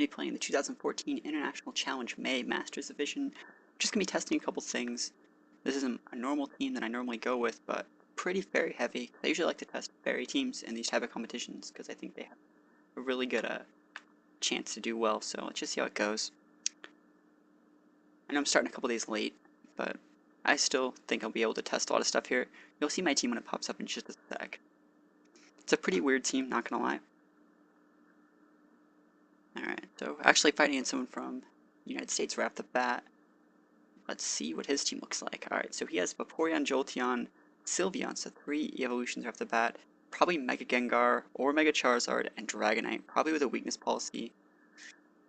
be playing the 2014 International Challenge May Masters Division. Just going to be testing a couple things. This isn't a normal team that I normally go with, but pretty fairy heavy. I usually like to test fairy teams in these type of competitions because I think they have a really good chance to do well, so let's just see how it goes. I know I'm starting a couple days late, but I still think I'll be able to test a lot of stuff here. You'll see my team when it pops up in just a sec. It's a pretty weird team, not gonna lie. Alright, so actually fighting against someone from the United States right off the bat. Let's see what his team looks like. Alright, so he has Vaporeon, Jolteon, Sylveon, so 3 evolutions right off the bat. Probably Mega Gengar or Mega Charizard and Dragonite, probably with a weakness policy.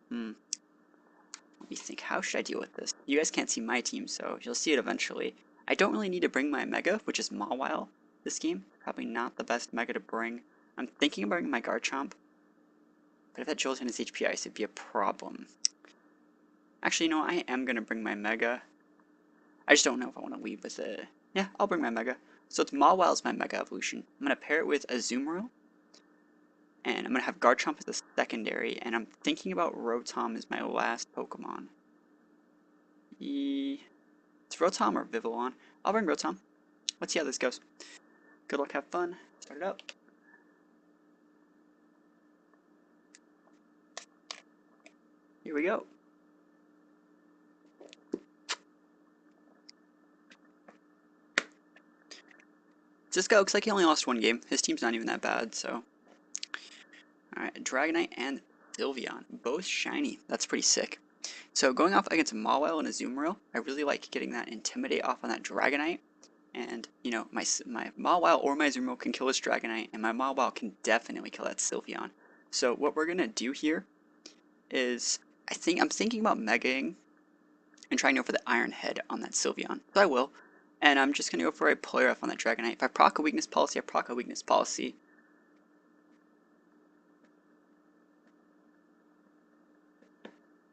Let me think, how should I deal with this? You guys can't see my team, so you'll see it eventually. I don't really need to bring my Mega, which is Mawile, this game. Probably not the best Mega to bring. I'm thinking about bringing my Garchomp, but if that Jolteon is HP Ice, it'd be a problem. Actually, no, I am going to bring my Mega. I just don't know if I want to leave with it. Yeah, I'll bring my Mega. So it's Mawile's my Mega Evolution. I'm going to pair it with Azumarill. And I'm going to have Garchomp as a secondary. And I'm thinking about Rotom as my last Pokemon. It's Rotom or Vivillon. I'll bring Rotom. Let's see how this goes. Good luck, have fun. Start it up. Here we go. This guy looks like he only lost one game. His team's not even that bad, so. Alright, Dragonite and Sylveon. Both shiny. That's pretty sick. So going off against Mawile and Azumarill, I really like getting that Intimidate off on that Dragonite. And, you know, my Mawile or my Azumarill can kill this Dragonite, and my Mawile can definitely kill that Sylveon. So what we're going to do here is, I'm thinking about Megaing and trying to go for the Iron Head on that Sylveon. So I will. And I'm just going to go for a Play Rough on that Dragonite. If I proc a weakness policy, I proc a weakness policy.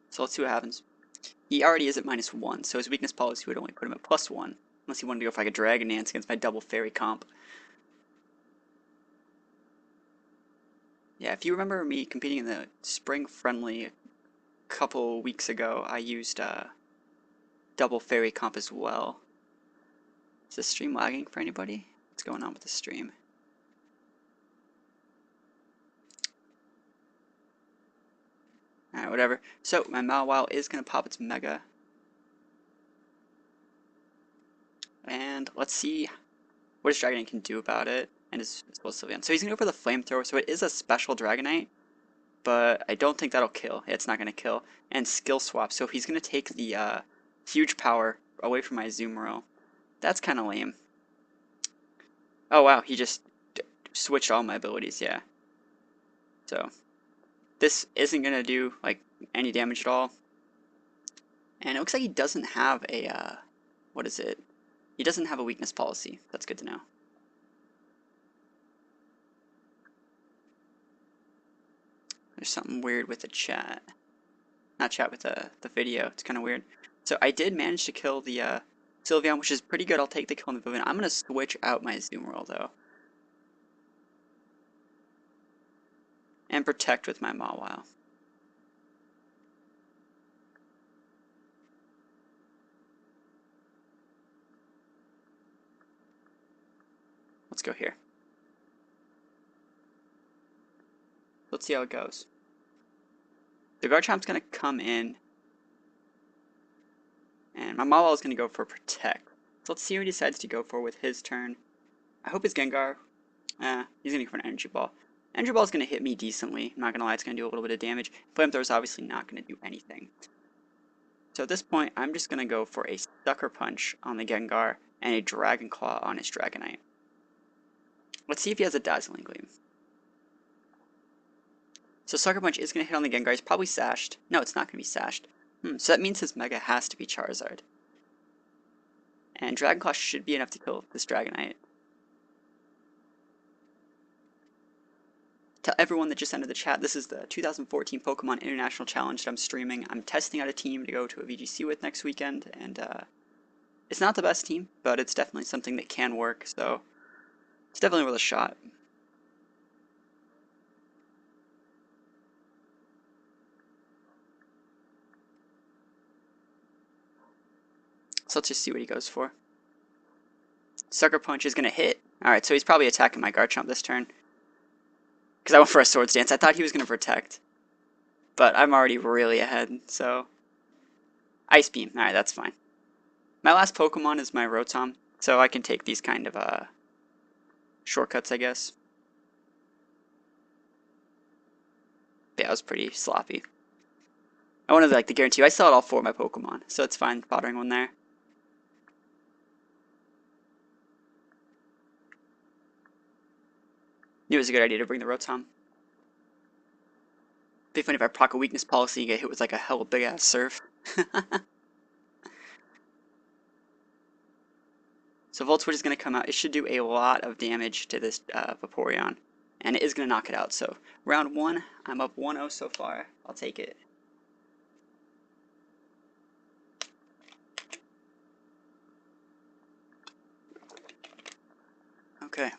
So let's see what happens. He already is at -1, so his weakness policy would only put him at +1. Unless he wanted to go for like a Dragon Dance against my double Fairy comp. Yeah, if you remember me competing in the Spring Friendly a couple weeks ago, I used double Fairy comp as well. Is the stream lagging for anybody? What's going on with the stream? Alright, whatever. So, my Mawile is going to pop its Mega. And let's see what his Dragonite can do about it. And as well as Sylveon. So he's going to go for the Flamethrower. So it is a special Dragonite. But I don't think that'll kill. It's not going to kill. And Skill Swap. So he's going to take the huge power away from my Azumarill. That's kind of lame. Oh wow, he just switched all my abilities, yeah. So, this isn't going to do, like, any damage at all. And it looks like he doesn't have a, what is it? He doesn't have a weakness policy. That's good to know. There's something weird with the chat. Not chat, with the video. It's kind of weird. So I did manage to kill the Sylveon, which is pretty good. I'll take the kill on the Pavilion. I'm going to switch out my Azumarill, though. And protect with my Mawile. Let's go here. Let's see how it goes. The Garchomp's going to come in. And my Mawile is going to go for Protect. So let's see what he decides to go for with his turn. I hope it's Gengar. He's going to go for an Energy Ball. Energy Ball is going to hit me decently. I'm not going to lie, it's going to do a little bit of damage. Flamethrower is obviously not going to do anything. So at this point, I'm just going to go for a Sucker Punch on the Gengar and a Dragon Claw on his Dragonite. Let's see if he has a Dazzling Gleam. So Sucker Punch is going to hit on the Gengar. He's probably sashed. No, it's not going to be sashed. So that means his Mega has to be Charizard. And Dragon Claw should be enough to kill this Dragonite. Tell everyone that just entered the chat, this is the 2014 Pokemon International Challenge that I'm streaming. I'm testing out a team to go to a VGC with next weekend, and it's not the best team, but it's definitely something that can work, so it's definitely worth a shot. So let's just see what he goes for. Sucker Punch is going to hit. Alright, so he's probably attacking my Garchomp this turn. Because I went for a Swords Dance. I thought he was going to protect. But I'm already really ahead, so... Ice Beam. Alright, that's fine. My last Pokemon is my Rotom, so I can take these kind of shortcuts, I guess. Yeah, that was pretty sloppy. I wanted like to guarantee you, I still had all 4 of my Pokemon, so it's fine bothering one there. Knew it was a good idea to bring the Rotom. Be funny if I proc a weakness policy and get hit with like a hell of a big ass surf. So Volt Switch is going to come out. It should do a lot of damage to this Vaporeon. And it is going to knock it out. So round 1, I'm up 1-0 so far. I'll take it. Okay.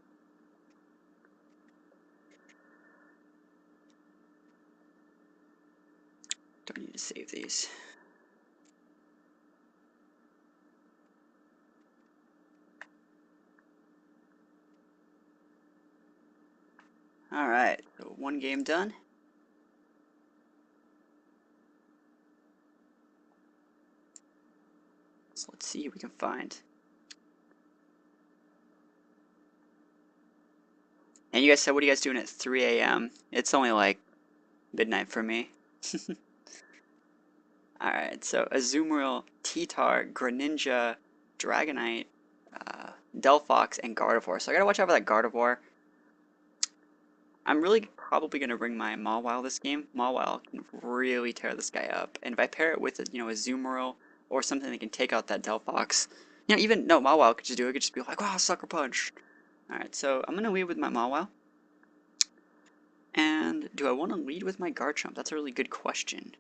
Don't need to save these. Alright, so 1 game done. So let's see what we can find. And you guys said, what are you guys doing at 3 a.m.? It's only like midnight for me. Alright, so Azumarill, T-Tar, Greninja, Dragonite, Delphox, and Gardevoir. So I gotta watch out for that Gardevoir. I'm really probably gonna bring my Mawile this game. Mawile can really tear this guy up. And if I pair it with a Azumarill or something that can take out that Delphox, Mawile could just do it. It could just be like, wow, Sucker Punch. Alright, so I'm gonna lead with my Mawile. And do I want to lead with my Garchomp? That's a really good question.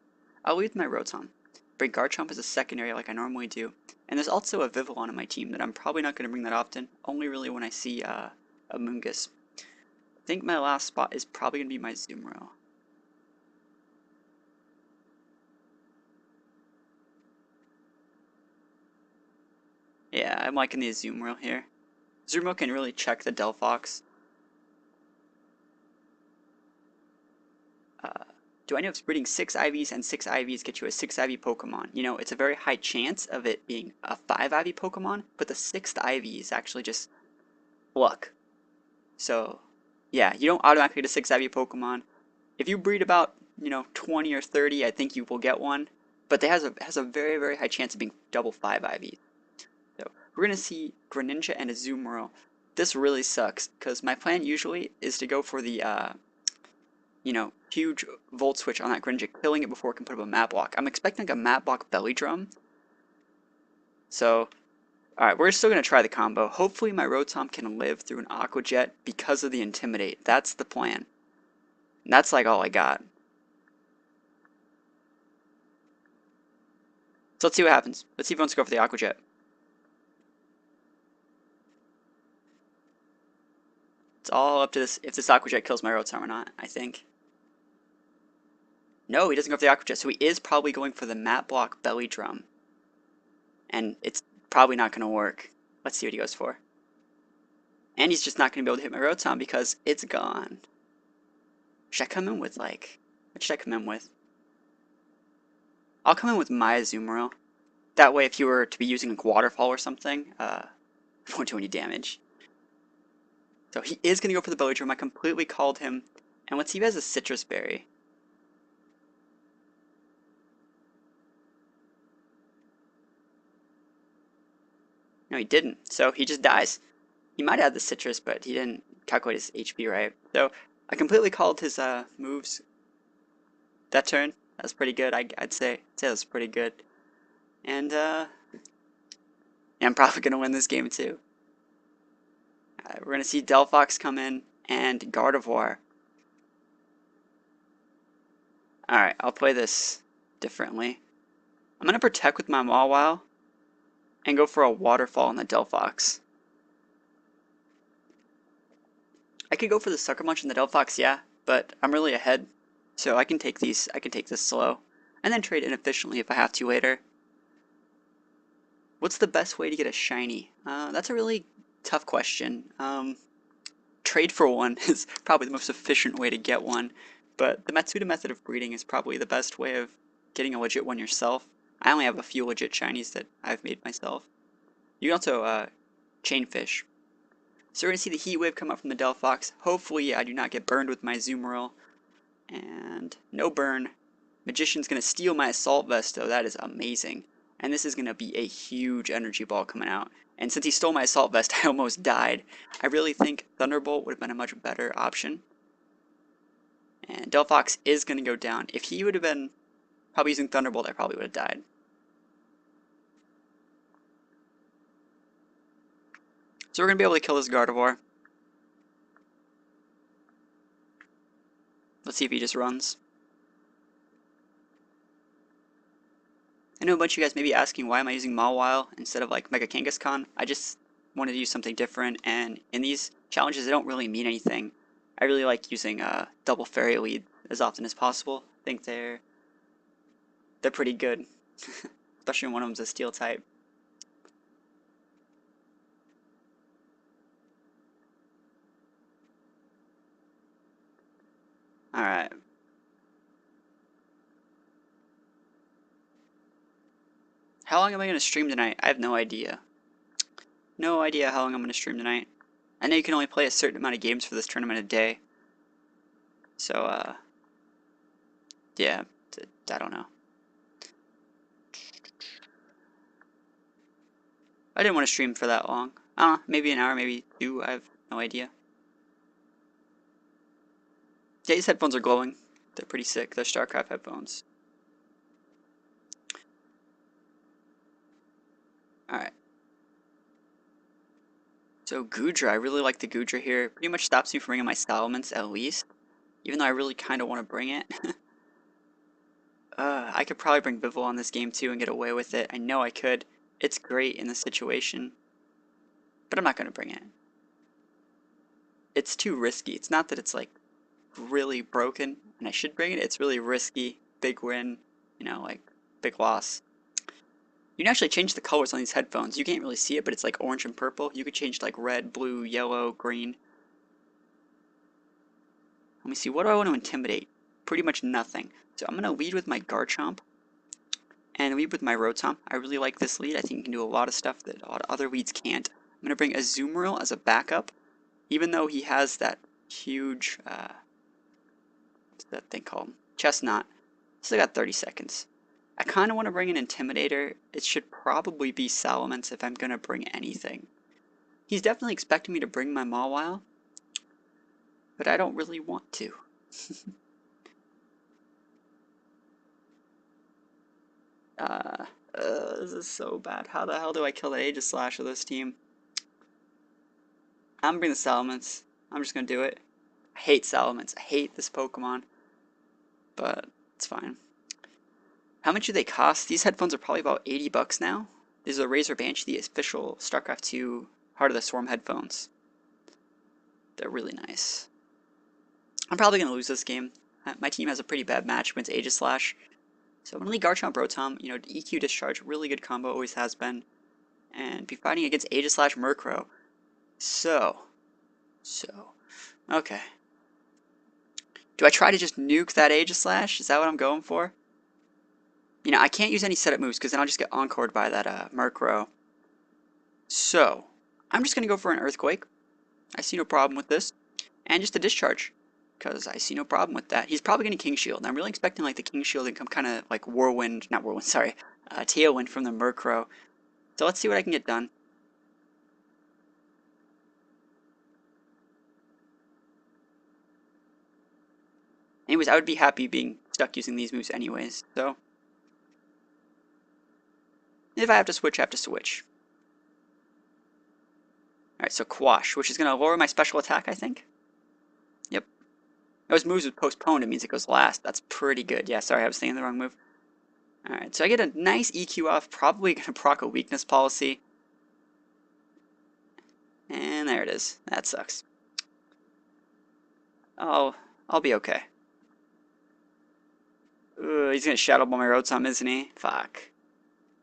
I'll lead with my Rotom. Bring Garchomp as a secondary like I normally do. And there's also a Vivillon on my team that I'm probably not going to bring that often. Only really when I see a Mungus. I think my last spot is probably going to be my Azumarill. Yeah, I'm liking the Azumarill here. Azumarill can really check the Delphox. Do I know if breeding 6 IVs and 6 IVs get you a 6 IV Pokemon? You know, it's a very high chance of it being a 5 IV Pokemon, but the 6th IV is actually just luck. So, yeah, you don't automatically get a 6 IV Pokemon. If you breed about, 20 or 30, I think you will get one. But it has a very, very high chance of being double 5 IVs. So, we're going to see Greninja and Azumarill. This really sucks, because my plan usually is to go for the, huge Volt Switch on that Greninja, killing it before it can put up a Map Block. I'm expecting like a Map Block Belly Drum. So, alright, we're still going to try the combo. Hopefully my Rotom can live through an Aqua Jet because of the Intimidate. That's the plan. And that's like all I got. So let's see what happens. Let's see if he wants to go for the Aqua Jet. It's all up to this, if this Aqua Jet kills my Rotom or not, I think. No, he doesn't go for the Aqua Jet, so he is probably going for the Map Block Belly Drum. And it's probably not going to work. Let's see what he goes for. And he's just not going to be able to hit my Rotom because it's gone. Should I come in with, like... What should I come in with? I'll come in with my Azumarill. That way, if you were to be using like Waterfall or something, it won't do any damage. So he is going to go for the Belly Drum. I completely called him. And let's see if he has a Citrus Berry. No, he didn't. So he just dies. He might have the Citrus, but he didn't calculate his HP right. So I completely called his moves that turn. That was pretty good. I'd say that was pretty good. And I'm probably going to win this game too. We're going to see Delphox come in and Gardevoir. Alright, I'll play this differently. I'm going to protect with my Mawile and go for a Waterfall on the Delphox. I could go for the Sucker Punch on the Delphox, yeah, but I'm really ahead. So I can take this slow. And then trade inefficiently if I have to later. What's the best way to get a shiny? That's a really tough question. Trade for one is probably the most efficient way to get one, but the Matsuda method of breeding is probably the best way of getting a legit one yourself. I only have a few legit shinies that I've made myself. You can also chain fish. So we're going to see the heat wave come up from the Delphox. Hopefully I do not get burned with my Zoomeril. And no burn. Magician's going to steal my Assault Vest though, that is amazing. And this is going to be a huge energy ball coming out. And since he stole my Assault Vest, I almost died. I really think Thunderbolt would have been a much better option. And Delphox is going to go down. If he would have been probably using Thunderbolt, I probably would have died. So we're going to be able to kill this Gardevoir. Let's see if he just runs. I know a bunch of you guys may be asking why am I using Mawile instead of like Mega Kangaskhan. I just wanted to use something different, and in these challenges they don't really mean anything. I really like using double fairy lead as often as possible. I think they're pretty good, especially when one of them's a steel type. Alright. How long am I going to stream tonight? I have no idea. No idea how long I'm going to stream tonight. I know you can only play a certain amount of games for this tournament a day. So, yeah, I don't know. I didn't want to stream for that long. I don't know, maybe an hour, maybe two, I have no idea. Yeah, these headphones are glowing. They're pretty sick. They're StarCraft headphones. Alright. So Goodra, I really like the Goodra here. Pretty much stops me from bringing my Salamence at least. Even though I really kind of want to bring it. I could probably bring Bivol on this game too and get away with it. I know I could. It's great in this situation. But I'm not going to bring it. It's too risky. It's not that it's like really broken and I should bring it. It's really risky. Big win. You know, like big loss. You can actually change the colors on these headphones. You can't really see it, but it's like orange and purple. You could change like red, blue, yellow, green. Let me see, what do I want to intimidate? Pretty much nothing. So I'm going to lead with my Garchomp and lead with my Rotom. I really like this lead. I think you can do a lot of stuff that a lot of other leads can't. I'm going to bring Azumarill as a backup, even though he has that huge, what's that thing called? Chestnut. Still got 30 seconds. I kind of want to bring an Intimidator. It should probably be Salamence if I'm going to bring anything. He's definitely expecting me to bring my Mawile, but I don't really want to. This is so bad. How the hell do I kill the Aegislash of this team? I'm gonna bring the Salamence. I'm just gonna do it. I hate Salamence. I hate this Pokemon. But it's fine. How much do they cost? These headphones are probably about 80 bucks now. These are Razor Banshee, the official StarCraft 2 Heart of the Swarm headphones. They're really nice. I'm probably gonna lose this game. My team has a pretty bad match against Aegislash. So I'm going to lead Garchomp Rotom, you know, EQ Discharge, really good combo, always has been. And be fighting against Aegislash Murkrow. So, okay. Do I try to just nuke that Aegislash? Is that what I'm going for? You know, I can't use any setup moves because then I'll just get encored by that Murkrow. So, I'm just going to go for an Earthquake. I see no problem with this. And just a Discharge, because I see no problem with that. He's probably going to King Shield, and I'm really expecting like the King Shield to come kind of like Tailwind from the Murkrow. So let's see what I can get done. Anyways, I would be happy being stuck using these moves anyways, so if I have to switch, I have to switch. Alright, so Quash, which is going to lower my special attack, I think. Yep. Those moves with postponed, it means it goes last. That's pretty good. Yeah, sorry, I was thinking the wrong move. Alright, so I get a nice EQ off, probably going to proc a weakness policy. And there it is. That sucks. Oh, I'll be okay. He's going to Shadow Ball my Rotom, isn't he? Fuck.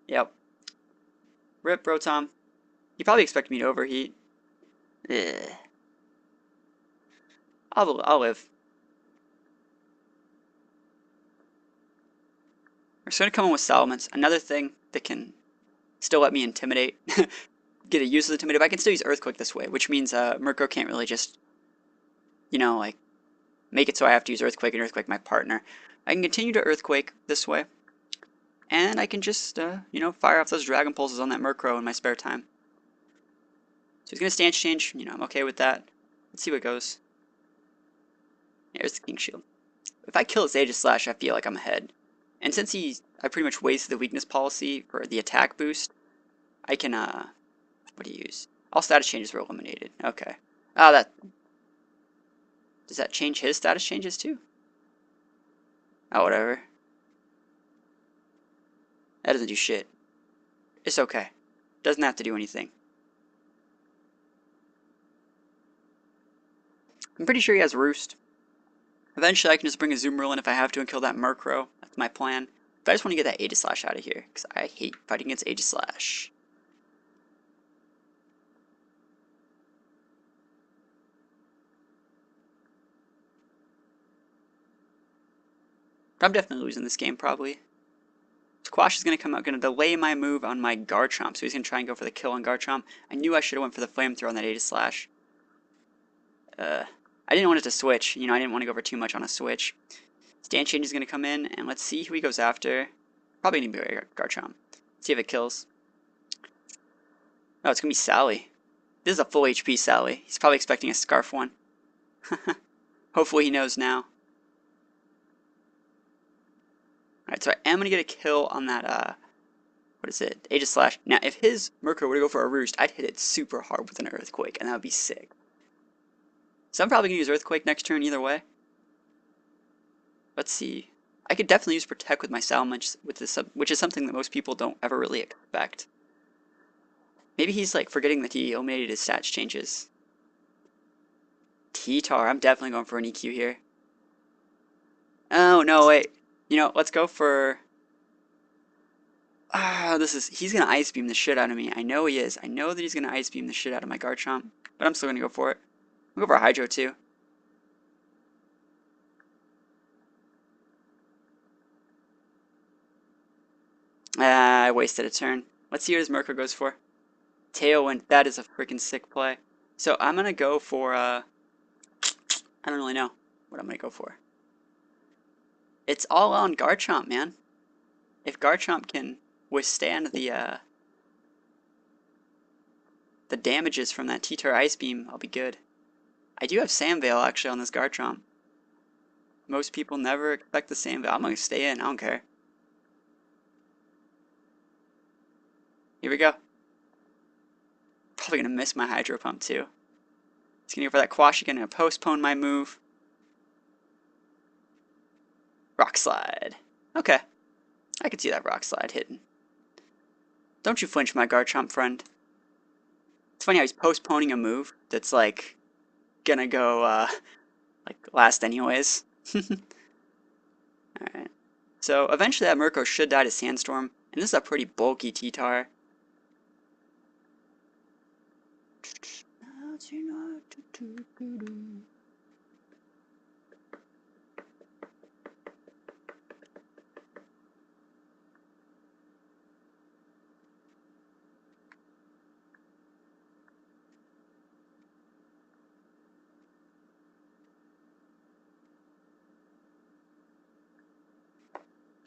Yep. Rip, bro, Tom. You probably expect me to overheat. Ugh. I'll live. We're just gonna come in with settlements. Another thing that can still let me intimidate. Get a use of the intimidate, but I can still use earthquake this way, which means Mirko can't really just, you know, like make it so I have to use earthquake and earthquake my partner. I can continue to earthquake this way, and I can just, you know, fire off those dragon pulses on that Murkrow in my spare time. So he's gonna stance change. You know, I'm okay with that. Let's see what goes. Here's the King Shield. If I kill his Aegislash, I feel like I'm ahead. And since I pretty much wasted the weakness policy for the attack boost, I can, what do you use? All status changes were eliminated. Okay. That, does that change his status changes too? Oh, whatever. That doesn't do shit. It's okay. Doesn't have to do anything. I'm pretty sure he has Roost. Eventually I can just bring a Zoomerl in if I have to and kill that Murkrow. That's my plan. But I just want to get that Aegislash out of here, because I hate fighting against Aegislash. But I'm definitely losing this game, probably. Squash is going to come out, going to delay my move on my Garchomp, so he's going to try and go for the kill on Garchomp. I knew I should have went for the Flamethrower on that Aegislash. I didn't want it to switch. You know, I didn't want to go for too much on a switch. Stand change is going to come in, and let's see who he goes after. Probably going to be Garchomp. See if it kills. Oh, it's going to be Sally. This is a full HP Sally. He's probably expecting a Scarf one. Hopefully he knows now. Alright, so I am going to get a kill on that, what is it? Aegislash. Now, if his Murkrow were to go for a Roost, I'd hit it super hard with an Earthquake, and that would be sick. So I'm probably going to use Earthquake next turn either way. Let's see. I could definitely use Protect with my Salamence, with this, which is something that most people don't ever really expect. Maybe he's like forgetting that he eliminated his stats changes. T-Tar, I'm definitely going for an EQ here. Oh, no, wait. You know, let's go for... he's going to Ice Beam the shit out of me. I know he is. I know that he's going to Ice Beam the shit out of my Garchomp, but I'm still going to go for it. I'll go for a Hydro, too. I wasted a turn. Let's see what his Murkrow goes for. Tailwind, that is a freaking sick play. So I'm going to go for, I don't really know what I'm going to go for. It's all on Garchomp, man. If Garchomp can withstand the damages from that T-Tar Ice Beam, I'll be good. I do have Sand Veil, actually, on this Garchomp. Most people never expect the Sand Veil. I'm going to stay in, I don't care. Here we go. Probably going to miss my Hydro Pump, too. It's going to go for that Quash again and postpone my move. Rock Slide. Okay. I could see that Rock Slide hitting. Don't you flinch, my Garchomp friend. It's funny how he's postponing a move that's, like, gonna go, like, last anyways. Alright. So, eventually that Murkrow should die to Sandstorm, and this is a pretty bulky T-Tar.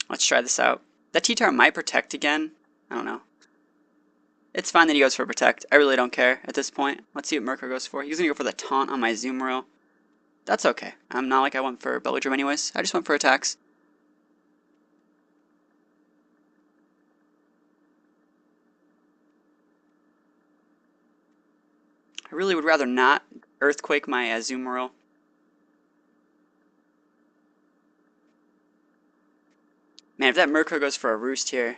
Let's try this out. That T-Tar might Protect again. I don't know. It's fine that he goes for Protect. I really don't care at this point. Let's see what Murkrow goes for. He's going to go for the Taunt on my Zoomerl. That's okay. I'm not like I went for Belladrum anyways. I just went for attacks. I really would rather not Earthquake my Zoomerl. Man, if that Murkrow goes for a Roost here,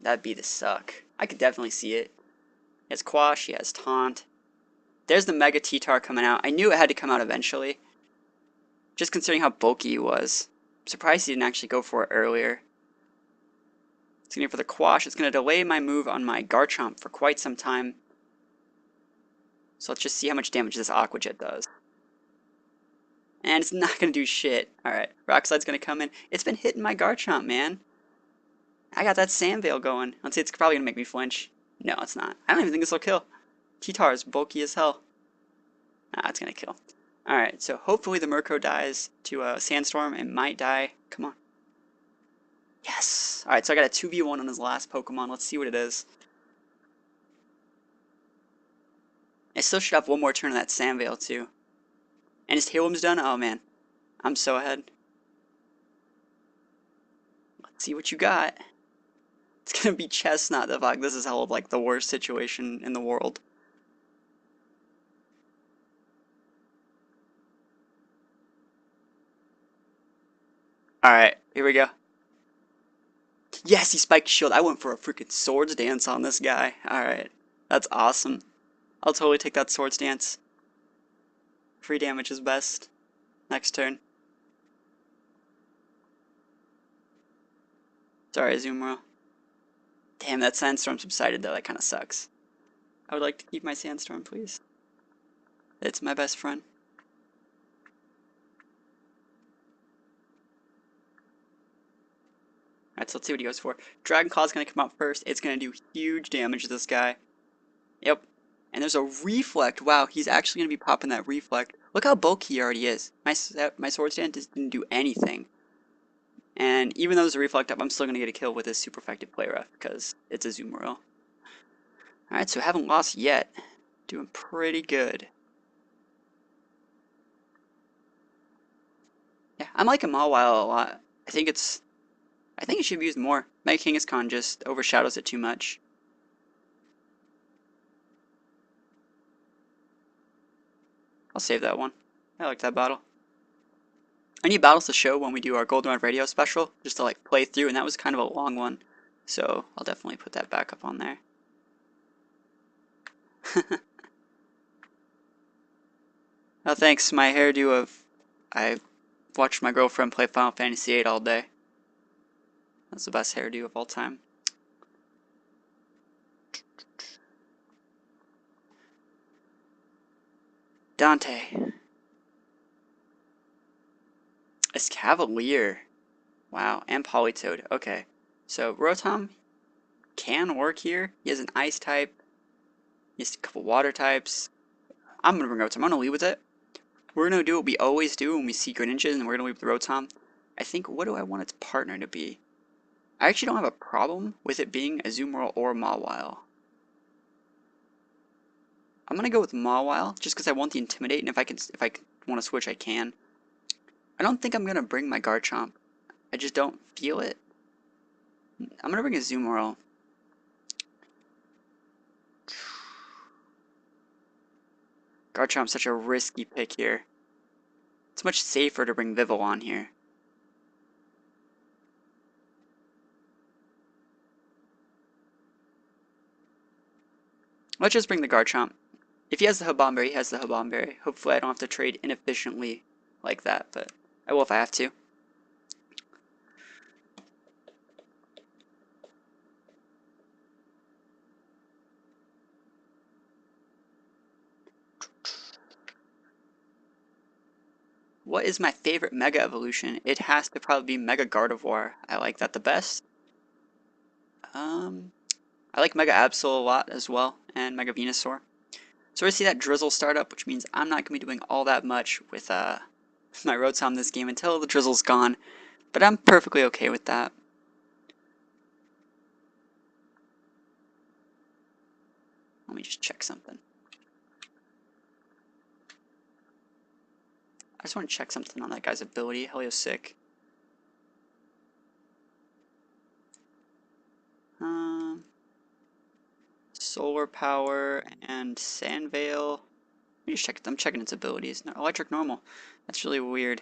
that'd be the suck. I could definitely see it. He has Quash, he has Taunt. There's the Mega T-Tar coming out. I knew it had to come out eventually. Just considering how bulky he was. I'm surprised he didn't actually go for it earlier. It's going to go for the Quash. It's going to delay my move on my Garchomp for quite some time. So let's just see how much damage this Aqua Jet does. And it's not going to do shit. Alright, Rock Slide's going to come in. It's been hitting my Garchomp, man. I got that Sand Veil going. Let's see, it's probably going to make me flinch. No, it's not. I don't even think this will kill. T-Tar is bulky as hell. Nah, it's going to kill. Alright, so hopefully the Murkrow dies to a Sandstorm. It might die. Come on. Yes! Alright, so I got a 2v1 on his last Pokemon. Let's see what it is. I still should have one more turn of that Sand Veil, too. And his Tailwimb's done? Oh, man. I'm so ahead. Let's see what you got. It's gonna be Chestnut. The fuck, this is hell of, like, the worst situation in the world. Alright, here we go. Yes, he spiked shield. I went for a freaking Swords Dance on this guy. Alright, that's awesome. I'll totally take that Swords Dance. Free damage is best. Next turn. Sorry, Azumarill. Damn, that Sandstorm subsided though. That kind of sucks. I would like to keep my Sandstorm, please. It's my best friend. Alright, so let's see what he goes for. Dragon Claw's gonna come out first. It's gonna do huge damage to this guy. Yep. And there's a Reflect. Wow, he's actually gonna be popping that Reflect. Look how bulky he already is. My Swords Dance didn't do anything. And even though there's a Reflect up, I'm still gonna get a kill with this super effective Play Rough because it's a Azumarill. Alright, so haven't lost yet. Doing pretty good. Yeah, I'm liking Mawile a lot. I think it should be used more. Mega Kangaskhan just overshadows it too much. I'll save that one. I like that battle. I need battles to show when we do our Goldenrod Radio special, just to like play through, and that was kind of a long one. So I'll definitely put that back up on there. Oh, thanks. My hairdo of I watched my girlfriend play Final Fantasy VIII all day. That's the best hairdo of all time. Dante. It's Cavalier. Wow, and Politoed. Okay. So Rotom can work here. He has an Ice type. He has a couple Water types. I'm gonna bring Rotom. I'm gonna lead with it. We're gonna do what we always do when we see Greninjas, and we're gonna lead with Rotom. I think, what do I want its partner to be? I actually don't have a problem with it being Azumarill or Mawile. I'm gonna go with Mawile just because I want the Intimidate, and if I want to switch, I can. I don't think I'm gonna bring my Garchomp. I just don't feel it. I'm gonna bring a Azumarill. Garchomp's such a risky pick here. It's much safer to bring Vivillon here. Let's just bring the Garchomp. If he has the Hobomberry, he has the Hobomberry. Hopefully I don't have to trade inefficiently like that, but I will if I have to. What is my favorite Mega Evolution? It has to probably be Mega Gardevoir. I like that the best. I like Mega Absol a lot as well, and Mega Venusaur. So I see that Drizzle start up, which means I'm not going to be doing all that much with my Rotom this game until the Drizzle's gone. But I'm perfectly okay with that. Let me just check something. I just want to check something on that guy's ability. Heliosick. Solar Power and Sand Veil. Let me just check. I'm checking its abilities. No, Electric Normal. That's really weird.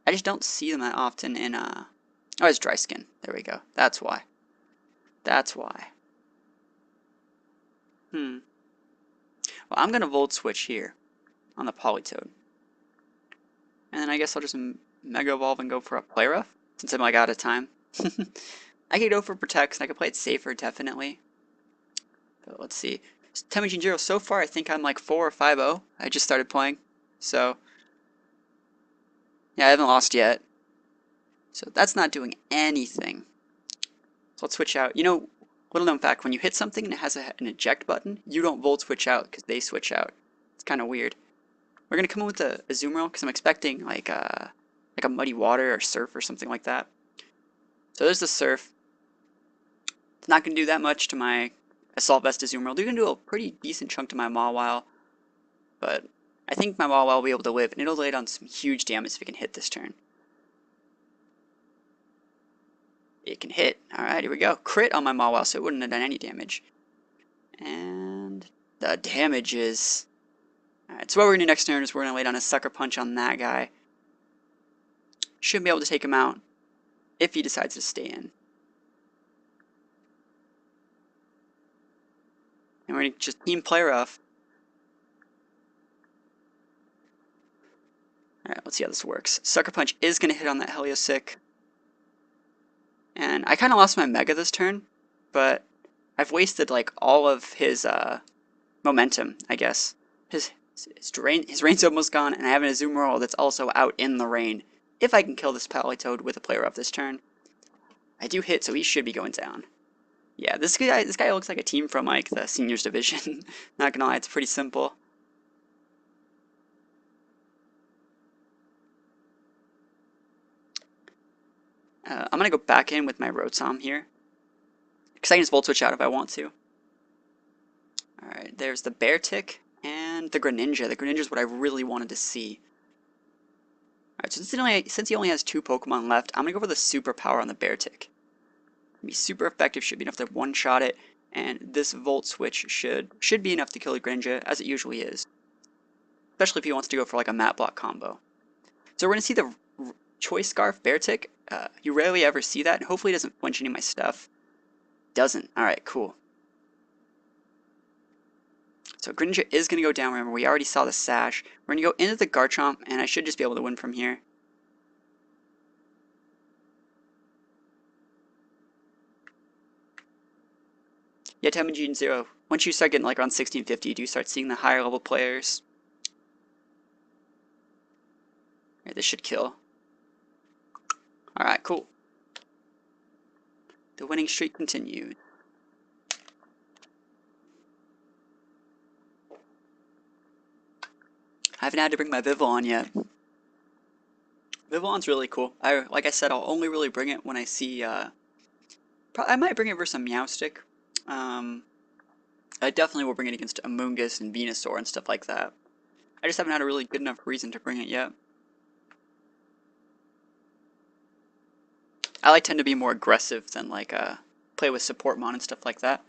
I just don't see them that often in Oh, it's Dry Skin. There we go. That's why. That's why. Well, I'm gonna Volt Switch here on the Politoed. And then I guess I'll just Mega Evolve and go for a Play Rough, since I'm like out of time. I could go for protects, and I could play it safer, definitely. But let's see. Temujin Jiro, so far I think I'm like 4 or 5-0. I just started playing. So, yeah, I haven't lost yet. So that's not doing anything. So let's switch out. You know, little known fact, when you hit something and it has an eject button, you don't volt switch out because they switch out. It's kind of weird. We're going to come in with a Azumarill because I'm expecting like a Muddy Water or Surf or something like that. So there's the Surf. It's not going to do that much to my Assault Vest Azumarill. They're going to do a pretty decent chunk to my Mawile, but I think my Mawile will be able to live, and it'll lay down some huge damage if it can hit this turn. It can hit. Alright, here we go. Crit on my Mawile, so it wouldn't have done any damage. And the damage is... Alright, so what we're going to do next turn is we're going to lay down a Sucker Punch on that guy. Should be able to take him out if he decides to stay in. And we're going to just team player off. Alright, let's see how this works. Sucker Punch is going to hit on that Heliosick. And I kind of lost my Mega this turn, but I've wasted like all of his momentum, I guess. His rain's almost gone, and I have an Azumarill that's also out in the rain. If I can kill this Politoed with a player off this turn. I do hit, so he should be going down. Yeah, this guy looks like a team from like the seniors division. Not gonna lie, it's pretty simple. I'm gonna go back in with my Rotom here, because I can just Volt Switch out if I want to. Alright, there's the Beartic and the Greninja. The Greninja is what I really wanted to see. Alright, so since he only has 2 Pokemon left, I'm gonna go for the Super Power on the Beartic. Be super effective, should be enough to one-shot it, and this Volt Switch should be enough to kill the Greninja, as it usually is. Especially if he wants to go for like a Mat Block combo. So we're going to see the Choice Scarf Beartic. You rarely ever see that, and hopefully it doesn't flinch any of my stuff. Doesn't. Alright, cool. So Greninja is going to go down, remember, we already saw the Sash. We're going to go into the Garchomp, and I should just be able to win from here. Yeah, Temujin 0. Once you start getting like around 1650, you do start seeing the higher level players. Right, this should kill. Alright, cool. The winning streak continued. I haven't had to bring my Vivillon yet. Vivillon's really cool. Like I said, I'll only really bring it when I see, I might bring it versus a Meowstic. I definitely will bring it against Amoonguss and Venusaur and stuff like that. I just haven't had a really good enough reason to bring it yet. I tend to be more aggressive than like play with support mon and stuff like that.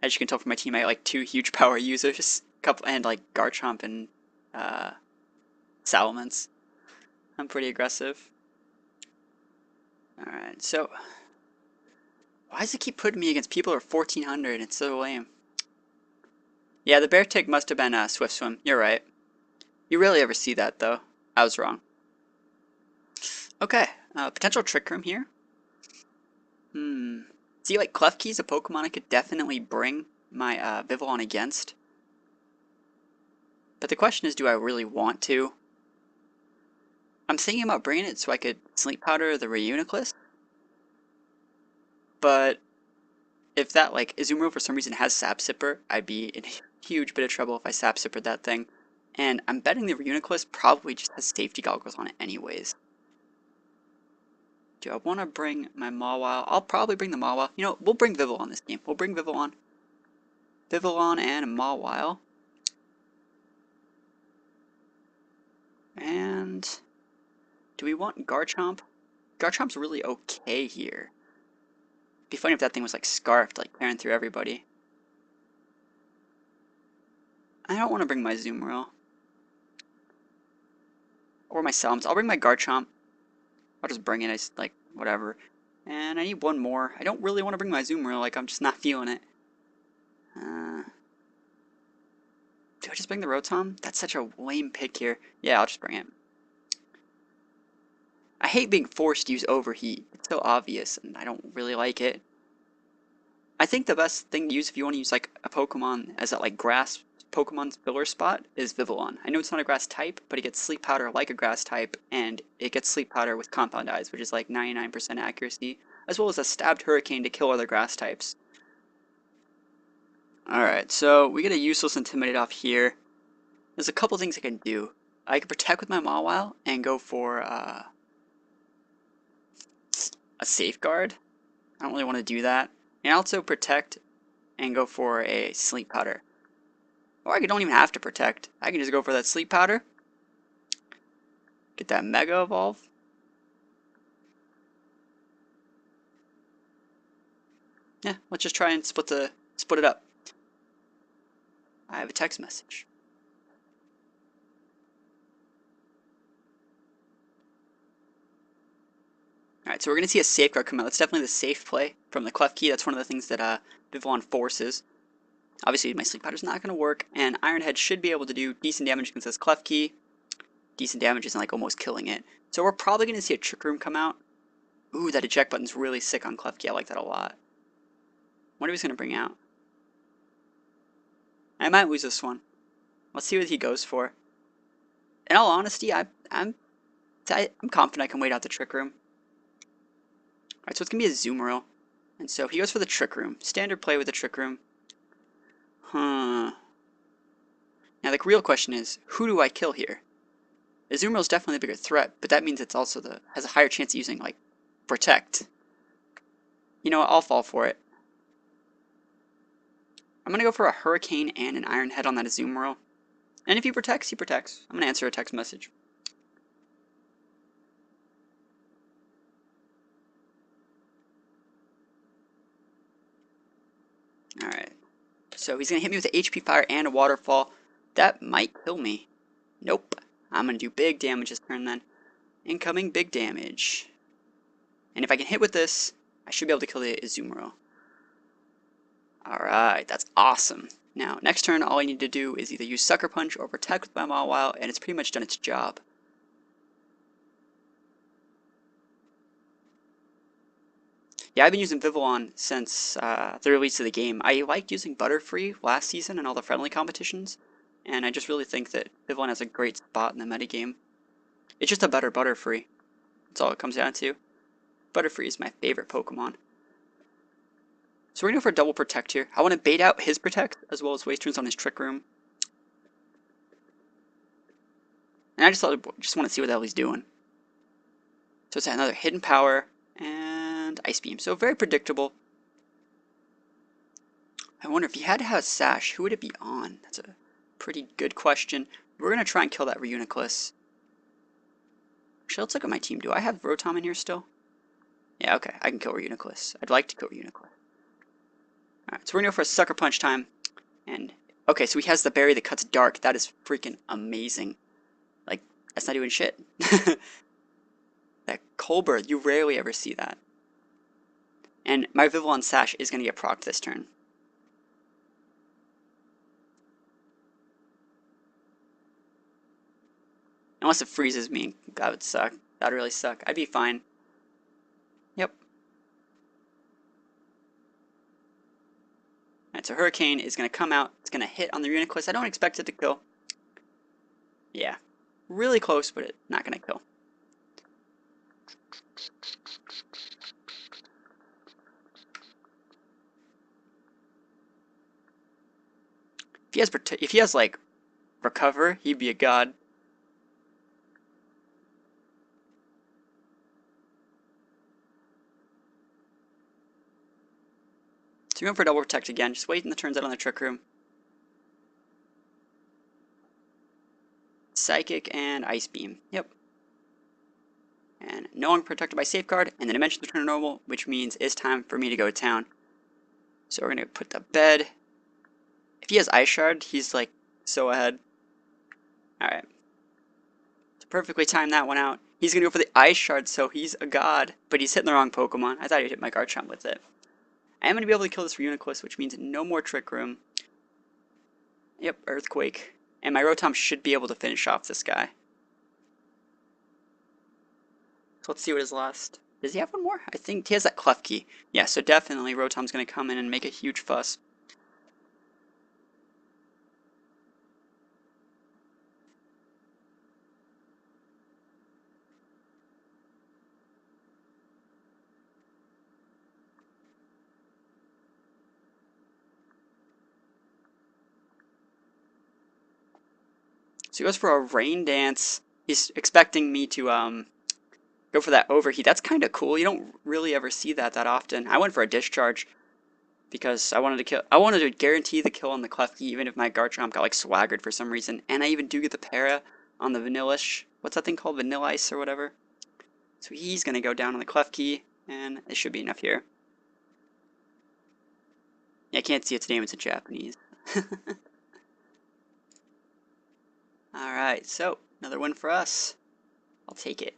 As you can tell from my team, I like 2 huge power users, and like Garchomp and Salamence. I'm pretty aggressive. Alright, so why does it keep putting me against people who are 1400? It's so lame. Yeah, the Beartic must have been Swift Swim. You're right. You rarely ever see that though. I was wrong. Okay, potential Trick Room here. See, like Klefki's a Pokemon I could definitely bring my Vivillon against. But the question is, do I really want to? I'm thinking about bringing it so I could Sleep Powder the Reuniclus. But if that, like, Azumarill for some reason has Sap Sipper, I'd be in a huge bit of trouble if I Sap Sippered that thing. And I'm betting the Reuniclus probably just has safety goggles on it anyways. Do I want to bring my Mawile? I'll probably bring the Mawile. You know, we'll bring Vivillon this game. We'll bring Vivillon. Vivillon and a Mawile. And do we want Garchomp? Garchomp's really okay here. It'd be funny if that thing was like scarfed, like tearing through everybody. I don't want to bring my Azumarill. Or my Salamence. I'll bring my Garchomp. I'll just bring it, like, whatever. And I need one more. I don't really want to bring my Azumarill, like, I'm just not feeling it. Do I just bring the Rotom? That's such a lame pick here. Yeah, I'll just bring it. I hate being forced to use Overheat. It's so obvious, and I don't really like it. I think the best thing to use if you want to use like a Pokemon as a like grass Pokemon's filler spot is Vivillon. I know it's not a grass type, but it gets Sleep Powder like a grass type, and it gets Sleep Powder with Compound Eyes, which is like 99% accuracy, as well as a Stabbed Hurricane to kill other grass types. Alright, so we get a useless Intimidate off here. There's a couple things I can do. I can Protect with my Mawile and go for a Safeguard. I don't really want to do that. And also Protect and go for a Sleep Powder. Or I don't even have to Protect. I can just go for that Sleep Powder. Get that Mega Evolve. Yeah, let's just try and split it up. I have a text message. Alright, so we're going to see a Safeguard come out. That's definitely the safe play from the Klefki. That's one of the things that Vivillon forces. Obviously, my Sleep Powder's not going to work, and Iron Head should be able to do decent damage against this Klefki. Decent damage isn't like almost killing it. So we're probably going to see a Trick Room come out. Ooh, that eject button's really sick on Klefki. I like that a lot. What are he going to bring out? I might lose this one. Let's see what he goes for. In all honesty, I'm confident I can wait out the Trick Room. Alright, so it's going to be a Zoomeril. And so he goes for the Trick Room. Standard play with the Trick Room. Huh. Now the real question is, who do I kill here? The Zoomeril is definitely a bigger threat, but that means it's also has a higher chance of using, like, Protect. You know what, I'll fall for it. I'm going to go for a Hurricane and an Iron Head on that Azumarill. And if he protects, he protects. I'm going to answer a text message. Alright. So he's going to hit me with an HP Fire and a Waterfall. That might kill me. Nope. I'm going to do big damage this turn then. Incoming big damage. And if I can hit with this, I should be able to kill the Azumarill. Alright, that's awesome. Now, next turn, all I need to do is either use Sucker Punch or Protect with my Mawile, and it's pretty much done its job. Yeah, I've been using Vivillon since the release of the game. I liked using Butterfree last season in all the friendly competitions, and I just really think that Vivillon has a great spot in the metagame. It's just a better Butterfree. That's all it comes down to. Butterfree is my favorite Pokemon. So we're going to go for a double Protect here. I want to bait out his Protect, as well as waste turns on his Trick Room. And I just want to see what the hell he's doing. So it's another Hidden Power and Ice Beam. So very predictable. I wonder if he had to have a Sash, who would it be on? That's a pretty good question. We're going to try and kill that Reuniclus. Actually, let's look at my team. Do I have Rotom in here still? Yeah, okay. I can kill Reuniclus. I'd like to kill Reuniclus. Alright, so we're going to go for a Sucker Punch time. And, okay, so he has the berry that cuts dark. That is freaking amazing. Like, that's not doing shit. That Colbert, you rarely ever see that. And my Vivillon Sash is going to get procced this turn. Unless it freezes me, that would suck. That would really suck. I'd be fine. Yep. Alright, so Hurricane is going to come out. It's going to hit on the Reuniclus. I don't expect it to kill. Yeah. Really close, but not going to kill. If he has like Recover, he'd be a god. So we're going for double Protect again. Just waiting the turns out on the Trick Room. Psychic and Ice Beam. Yep. And no one protected by Safeguard, and the Dimensions return to normal, which means it's time for me to go to town. So we're going to put the bed. If he has Ice Shard, he's like so ahead. Alright. To perfectly time that one out, he's going to go for the Ice Shard, so he's a god. But he's hitting the wrong Pokemon. I thought he'd hit my Garchomp with it. I am going to be able to kill this Reuniclus, which means no more Trick Room. Yep, Earthquake. And my Rotom should be able to finish off this guy. So Let's see what his last. Does he have one more? I think he has that clef key. Yeah, so definitely Rotom's gonna come in and make a huge fuss. So he goes for a rain dance. He's expecting me to go for that overheat. That's kind of cool. You don't really ever see that often. I went for a discharge because I wanted to kill. I wanted to guarantee the kill on the Klefki, even if my Garchomp got like swaggered for some reason. And I even do get the para on the Vanillish. What's that thing called? Vanilla Ice or whatever. So he's gonna go down on the Klefki, and it should be enough here. Yeah, I can't see its name. It's in Japanese. All right, so another win for us. I'll take it.